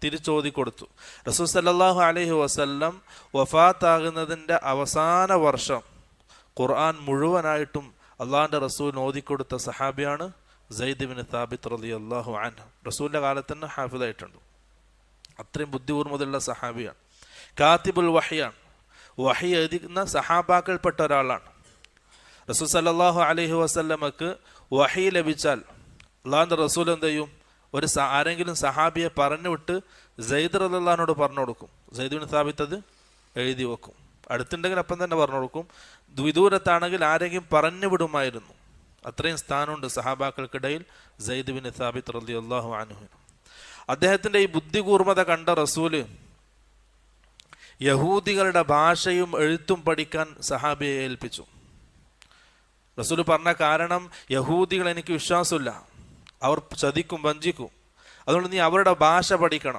തിരിച്ചോതി കൊടുത്തു. റസൂൽ സല്ലല്ലാഹു അലൈഹി വസല്ലം വഫാത്താകുന്നതിൻ്റെ അവസാന വർഷം ഖുർആൻ മുഴുവനായിട്ടും അള്ളാഹിൻ്റെ റസൂലിന് ഓതിക്കൊടുത്ത സഹാബിയാണ് സയ്യിദ് ഇബ്നു സാബിത്ത് റളിയല്ലാഹു അൻഹു. റസൂലിൻ്റെ കാലത്ത് തന്നെ ഹാഫിളായിട്ടുണ്ട്. അത്രയും ബുദ്ധിപൂർമ്മതയുള്ള സഹാബിയാണ്. കാത്തിബുൽ വഹിയാണ്. വഹി എഴുതുന്ന സഹാബാക്കൾപ്പെട്ട ഒരാളാണ്. റസൂൽ സല്ലല്ലാഹു അലൈഹി വസല്ലമക്ക് വഹി ലഭിച്ചാൽ അള്ളാഹിൻ്റെ റസൂൽ എന്ത് ചെയ്യും? ആരെങ്കിലും സഹാബിയെ പറഞ്ഞു വിട്ട് സയ്യിദ് റളിയല്ലാഹുവിനോട് പറഞ്ഞു കൊടുക്കും. സയ്യിദ് ഇബ്നു സാബിത്ത് അത് എഴുതി വെക്കും. അടുത്തുണ്ടെങ്കിൽ അപ്പം തന്നെ പറഞ്ഞു കൊടുക്കും. വിദൂരത്താണെങ്കിൽ ആരെങ്കിലും പറഞ്ഞു വിടുമായിരുന്നു. അത്രയും സ്ഥാനമുണ്ട് സഹാബാക്കൾക്കിടയിൽ സയ്യിദ് ഇബ്നു സാബിത്ത് റളിയല്ലാഹു അൻഹു. അദ്ദേഹത്തിൻ്റെ ഈ ബുദ്ധികൂർമ്മത കണ്ട റസൂല് യഹൂദികളുടെ ഭാഷയും എഴുത്തും പഠിക്കാൻ സഹാബിയെ ഏൽപ്പിച്ചു. റസൂൽ പറഞ്ഞ കാരണം, യഹൂദികൾ എനിക്ക് വിശ്വാസമില്ല, അവർ ചതിക്കും, വഞ്ചിക്കും, അതുകൊണ്ട് നീ അവരുടെ ഭാഷ പഠിക്കണം.